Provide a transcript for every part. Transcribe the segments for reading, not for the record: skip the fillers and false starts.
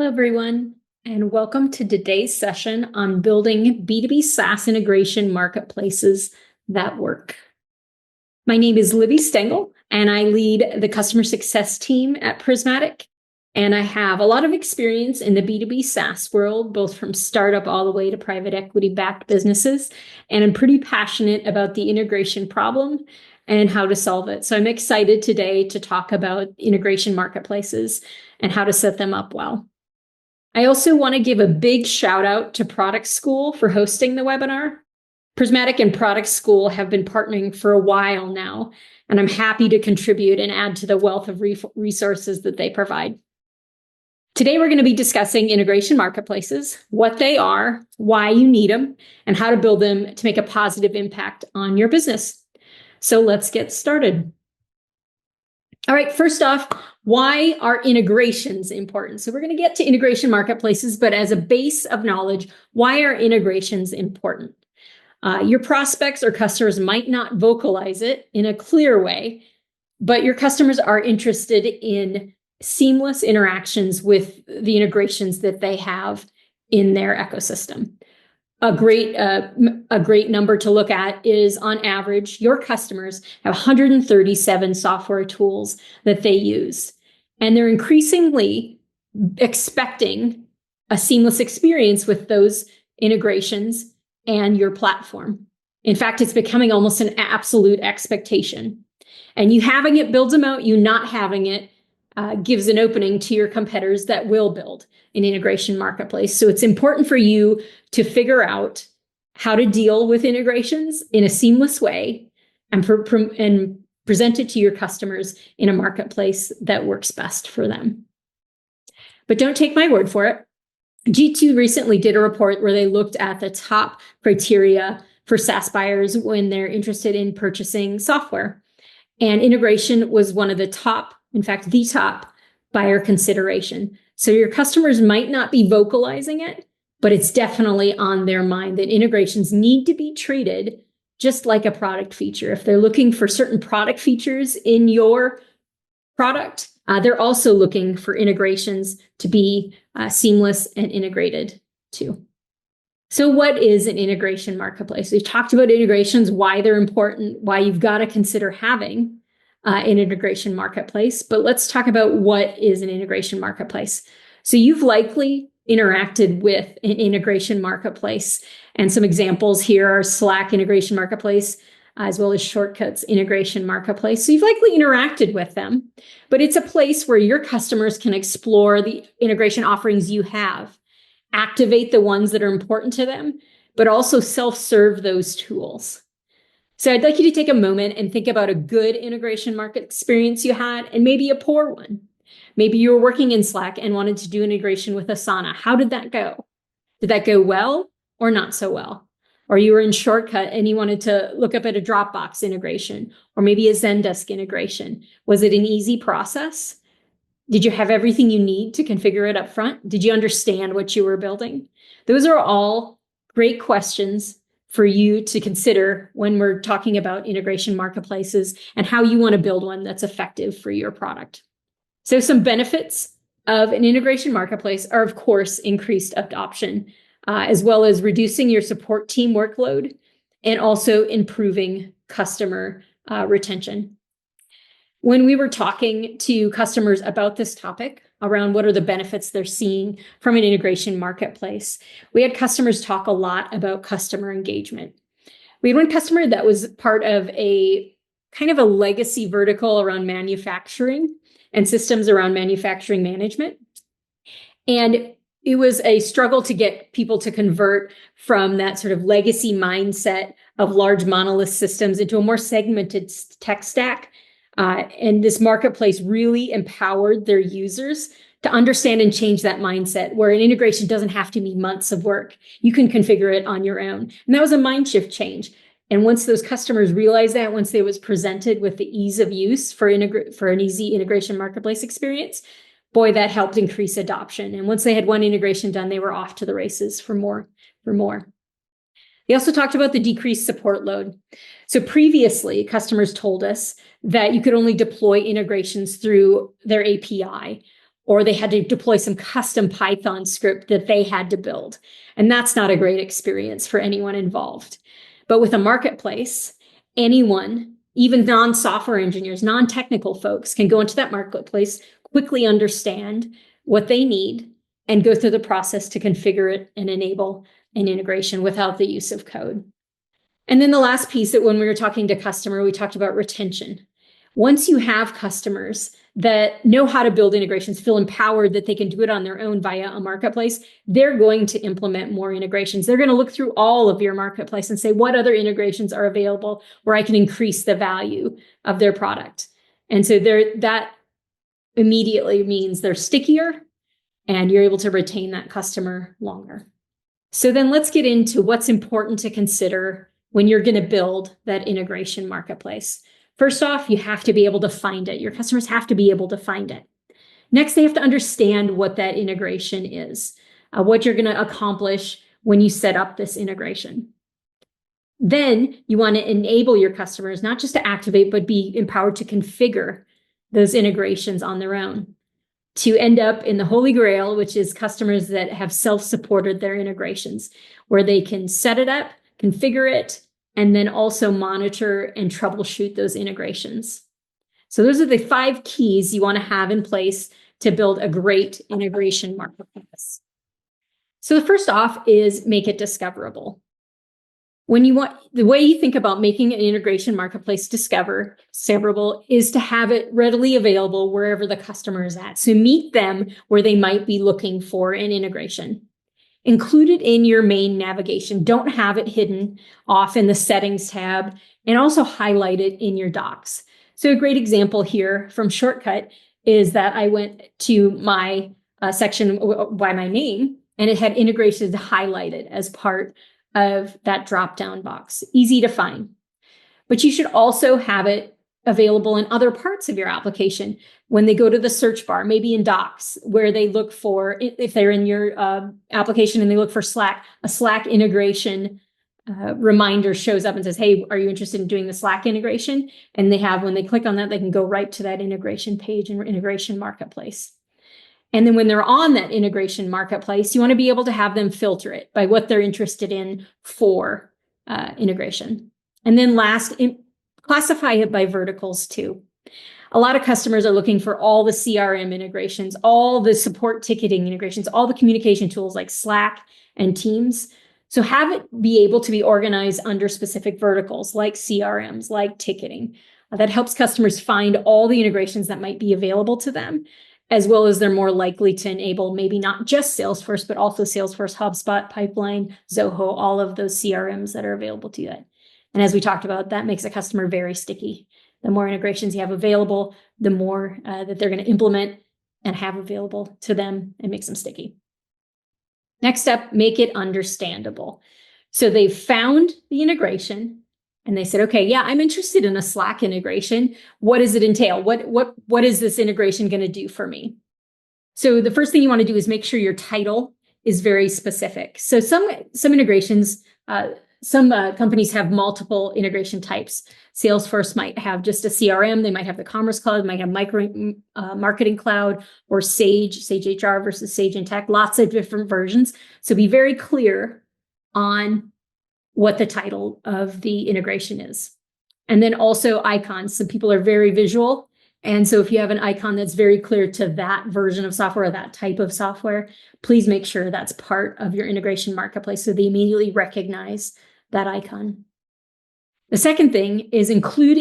Hello, everyone, and welcome to today's session on building B2B SaaS integration marketplaces that work. My name is Libby Stengel, and I lead the customer success team at Prismatic. And I have a lot of experience in the B2B SaaS world, both from startup all the way to private equity-backed businesses. And I'm pretty passionate about the integration problem and how to solve it. So I'm excited today to talk about integration marketplaces and how to set them up well. I also want to give a big shout out to Product School for hosting the webinar. Prismatic and Product School have been partnering for a while now, and I'm happy to contribute and add to the wealth of resources that they provide. Today, we're going to be discussing integration marketplaces, what they are, why you need them, and how to build them to make a positive impact on your business. So let's get started. All right, first off, why are integrations important? So we're going to get to integration marketplaces, but as a base of knowledge, why are integrations important? Your prospects or customers might not vocalize it in a clear way, but your customers are interested in seamless interactions with the integrations that they have in their ecosystem. A great number to look at is, on average, your customers have 137 software tools that they use, and they're increasingly expecting a seamless experience with those integrations and your platform. In fact, it's becoming almost an absolute expectation. And you having it builds them out, you not having it gives an opening to your competitors that will build an integration marketplace. So it's important for you to figure out how to deal with integrations in a seamless way and present it to your customers in a marketplace that works best for them. But don't take my word for it. G2 recently did a report where they looked at the top criteria for SaaS buyers when they're interested in purchasing software. And integration was one of the top, in fact, the top buyer consideration. So your customers might not be vocalizing it, but it's definitely on their mind that integrations need to be treated just like a product feature. If they're looking for certain product features in your product, they're also looking for integrations to be seamless and integrated too. So what is an integration marketplace? We've talked about integrations, why they're important, why you've got to consider having an integration marketplace, but let's talk about what is an integration marketplace. So you've likely interacted with an integration marketplace, and some examples here are Slack integration marketplace, as well as Shortcuts integration marketplace. So you've likely interacted with them, but it's a place where your customers can explore the integration offerings you have, activate the ones that are important to them, but also self-serve those tools. So I'd like you to take a moment and think about a good integration market experience you had and maybe a poor one. Maybe you were working in Slack and wanted to do integration with Asana. How did that go? Did that go well or not so well? Or you were in Shortcut and you wanted to look up at a Dropbox integration or maybe a Zendesk integration. Was it an easy process? Did you have everything you need to configure it up front? Did you understand what you were building? Those are all great questions for you to consider when we're talking about integration marketplaces and how you want to build one that's effective for your product. So some benefits of an integration marketplace are, of course, increased adoption, as well as reducing your support team workload and also improving customer retention. When we were talking to customers about this topic, around what are the benefits they're seeing from an integration marketplace, we had customers talk a lot about customer engagement. We had one customer that was part of a kind of a legacy vertical around manufacturing and systems around manufacturing management. And it was a struggle to get people to convert from that sort of legacy mindset of large monolith systems into a more segmented tech stack. And this marketplace really empowered their users to understand and change that mindset, where an integration doesn't have to be months of work. You can configure it on your own. And that was a mind shift change. And once those customers realized that, once they was presented with the ease of use for an easy integration marketplace experience, boy, that helped increase adoption. And once they had one integration done, they were off to the races for more. They also talked about the decreased support load. So previously, customers told us that you could only deploy integrations through their API, or they had to deploy some custom Python script that they had to build. And that's not a great experience for anyone involved. But with a marketplace, anyone, even non-software engineers, non-technical folks, can go into that marketplace, quickly understand what they need, and go through the process to configure it and enable an integration without the use of code. And then the last piece, that when we were talking to customer, we talked about retention. Once you have customers that know how to build integrations, feel empowered that they can do it on their own via a marketplace, they're going to implement more integrations. They're going to look through all of your marketplace and say, what other integrations are available where I can increase the value of their product? And so that immediately means they're stickier and you're able to retain that customer longer. So then let's get into what's important to consider when you're going to build that integration marketplace. First off, you have to be able to find it. Your customers have to be able to find it. Next, they have to understand what that integration is, what you're going to accomplish when you set up this integration. Then you want to enable your customers not just to activate, but be empowered to configure those integrations on their own, to end up in the holy grail, which is customers that have self-supported their integrations, where they can set it up, configure it, and then also monitor and troubleshoot those integrations. So those are the 5 keys you want to have in place to build a great integration marketplace. So the first off is make it discoverable. The way you think about making an integration marketplace discoverable is to have it readily available wherever the customer is at. So meet them where they might be looking for an integration. Include it in your main navigation. Don't have it hidden off in the settings tab, and also highlight it in your docs. So a great example here from Shortcut is that I went to my section by my name, and it had integrations highlighted as part of that drop-down box. Easy to find. But you should also have it available in other parts of your application. When they go to the search bar, maybe in Docs, where they look for, if they're in your application and they look for Slack, a Slack integration reminder shows up and says, hey, are you interested in doing the Slack integration? And when they click on that, they can go right to that integration page in integration marketplace. And then when they're on that integration marketplace, you want to be able to have them filter it by what they're interested in for integration. And then last, classify it by verticals too. A lot of customers are looking for all the CRM integrations, all the support ticketing integrations, all the communication tools like Slack and Teams. So have it be able to be organized under specific verticals like CRMs, like ticketing. That helps customers find all the integrations that might be available to them, as well as they're more likely to enable maybe not just Salesforce, but also Salesforce, HubSpot, Pipeline, Zoho, all of those CRMs that are available to you. And as we talked about, that makes a customer very sticky. The more integrations you have available, the more that they're going to implement and have available to them, and makes them sticky. Next up, make it understandable. So they've found the integration and they said, okay, yeah, I'm interested in a Slack integration. What does it entail? What is this integration going to do for me? So the first thing you want to do is make sure your title is very specific. So some integrations, some companies have multiple integration types. Salesforce might have just a CRM. They might have the Commerce Cloud, might have Marketing Cloud, or Sage HR versus Sage Intacct, lots of different versions. So be very clear on what the title of the integration is. And then also icons. Some people are very visual. And so if you have an icon that's very clear to that version of software or that type of software, please make sure that's part of your integration marketplace so they immediately recognize that icon. The second thing is include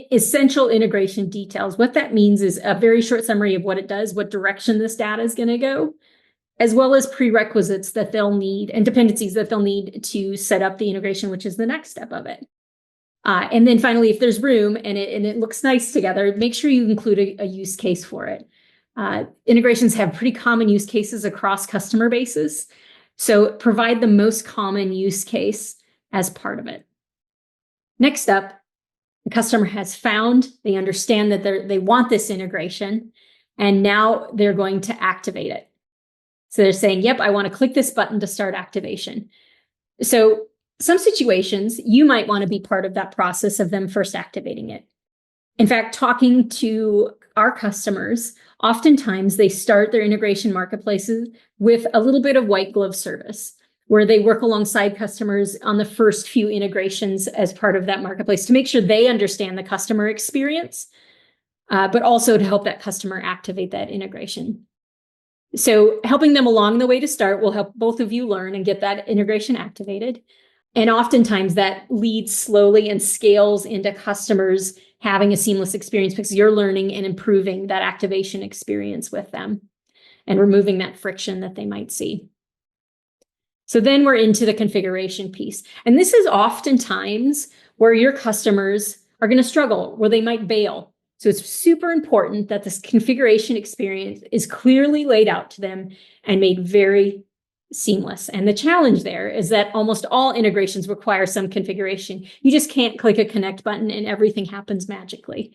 essential integration details. What that means is a very short summary of what it does, what direction this data is going to go, as well as prerequisites that they'll need and dependencies that they'll need to set up the integration, which is the next step of it. And then finally, if there's room and it looks nice together, make sure you include a use case for it. Integrations have pretty common use cases across customer bases. So provide the most common use case as part of it. Next up, the customer has found, they understand that they want this integration, and now they're going to activate it. So they're saying, yep, I want to click this button to start activation. So some situations, you might want to be part of that process of them first activating it. In fact, talking to our customers, oftentimes they start their integration marketplaces with a little bit of white glove service, where they work alongside customers on the first few integrations as part of that marketplace to make sure they understand the customer experience, but also to help that customer activate that integration. So helping them along the way to start will help both of you learn and get that integration activated. And oftentimes that leads slowly and scales into customers having a seamless experience because you're learning and improving that activation experience with them and removing that friction that they might see. So then we're into the configuration piece. And this is oftentimes where your customers are going to struggle, where they might bail. So it's super important that this configuration experience is clearly laid out to them and made very seamless. And the challenge there is that almost all integrations require some configuration. You just can't click a connect button and everything happens magically.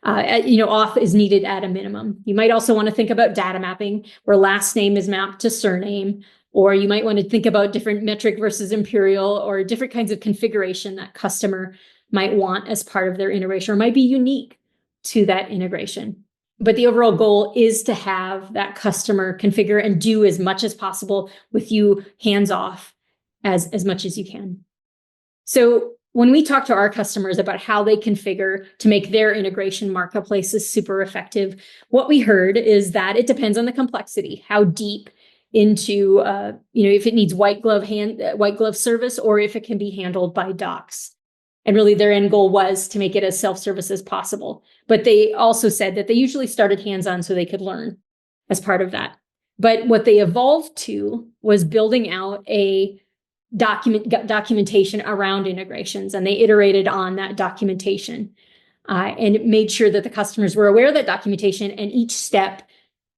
Auth is needed at a minimum. You might also want to think about data mapping, where last name is mapped to surname, or you might want to think about different metric versus imperial or different kinds of configuration that customer might want as part of their integration or might be unique to that integration. But the overall goal is to have that customer configure and do as much as possible with you hands off as much as you can. So when we talk to our customers about how they configure to make their integration marketplaces super effective, what we heard is that it depends on the complexity, how deep into, if it needs white glove service, or if it can be handled by docs. And really their end goal was to make it as self-service as possible. But they also said that they usually started hands-on so they could learn as part of that. But what they evolved to was building out a documentation around integrations, and they iterated on that documentation and made sure that the customers were aware of that documentation, and each step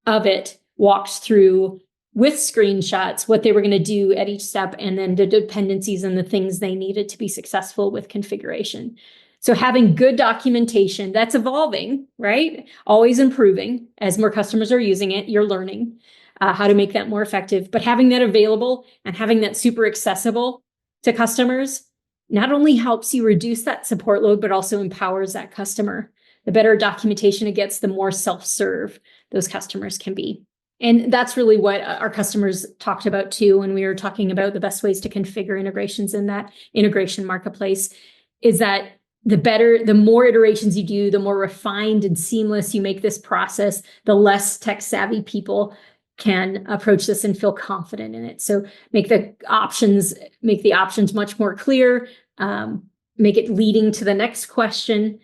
of it walks through with screenshots what they were going to do at each step, and then the dependencies and the things they needed to be successful with configuration. So having good documentation that's evolving, right? Always improving as more customers are using it, you're learning how to make that more effective. But having that available and having that super accessible to customers not only helps you reduce that support load, but also empowers that customer. The better documentation it gets, the more self-serve those customers can be. And that's really what our customers talked about too when we were talking about the best ways to configure integrations in that integration marketplace, is that the more iterations you do, the more refined and seamless you make this process, the less tech savvy people can approach this and feel confident in it. So make the options much more clear, make it leading to the next question,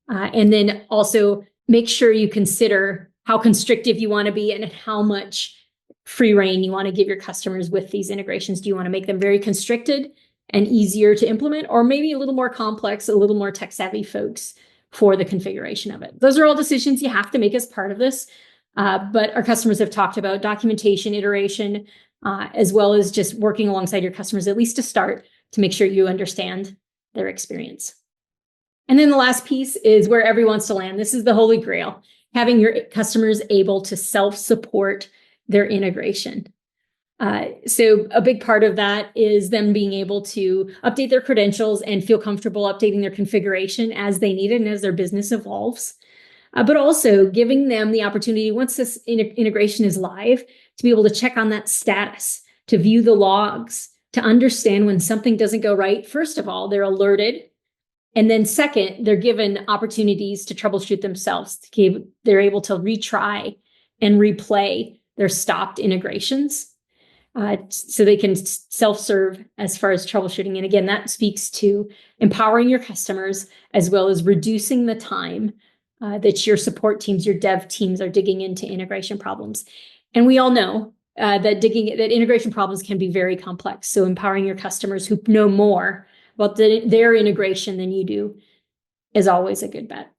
and then also make sure you consider how constrictive you want to be and how much free rein you want to give your customers with these integrations. Do you want to make them very constricted and easier to implement, or maybe a little more complex, a little more tech savvy folks for the configuration of it? Those are all decisions you have to make as part of this. But our customers have talked about documentation, iteration, as well as just working alongside your customers, at least to start, to make sure you understand their experience. And then the last piece is where everyone wants to land. This is the holy grail, having your customers able to self-support their integration. So a big part of that is them being able to update their credentials and feel comfortable updating their configuration as they need it and as their business evolves. But also giving them the opportunity, once this integration is live, to be able to check on that status, to view the logs, to understand when something doesn't go right. First of all, they're alerted. And then second, they're given opportunities to troubleshoot themselves. They're able to retry and replay their stopped integrations so they can self-serve as far as troubleshooting. And again, that speaks to empowering your customers as well as reducing the time that your support teams, your dev teams are digging into integration problems. And we all know that integration problems can be very complex. So empowering your customers who know more about their integration than you do is always a good bet.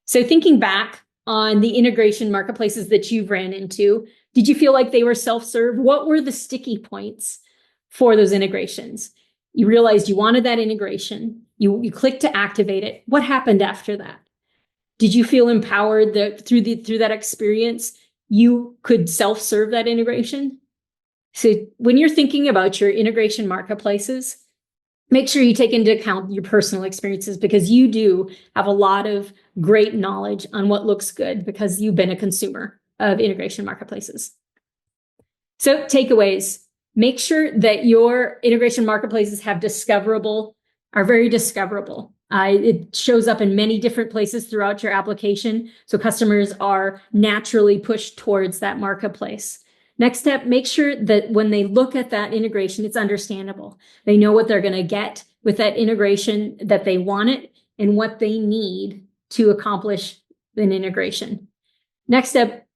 So thinking back on the integration marketplaces that you've ran into, did you feel like they were self-serve? What were the sticky points for those integrations? You realized you wanted that integration. You clicked to activate it. What happened after that? Did you feel empowered that through that experience, you could self-serve that integration? So when you're thinking about your integration marketplaces, make sure you take into account your personal experiences, because you do have a lot of great knowledge on what looks good because you've been a consumer of integration marketplaces. So takeaways: make sure that your integration marketplaces are very discoverable. It shows up in many different places throughout your application, so customers are naturally pushed towards that marketplace. Next step, make sure that when they look at that integration, it's understandable. They know what they're going to get with that integration, that they want it, and what they need to accomplish an integration. Next step,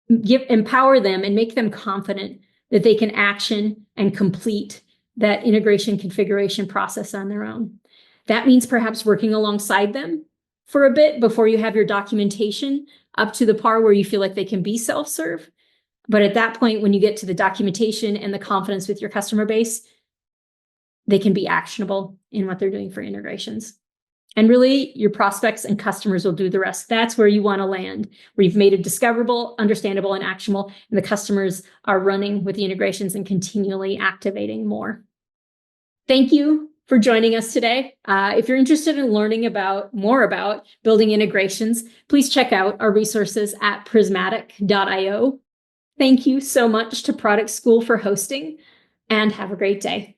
empower them and make them confident that they can action and complete that integration configuration process on their own. That means perhaps working alongside them for a bit before you have your documentation up to the par where you feel like they can be self-serve. But at that point, when you get to the documentation and the confidence with your customer base, they can be actionable in what they're doing for integrations. And really, your prospects and customers will do the rest. That's where you want to land, where you've made it discoverable, understandable, and actionable, and the customers are running with the integrations and continually activating more. Thank you for joining us today. If you're interested in learning more about building integrations, please check out our resources at prismatic.io. Thank you so much to Product School for hosting, and have a great day.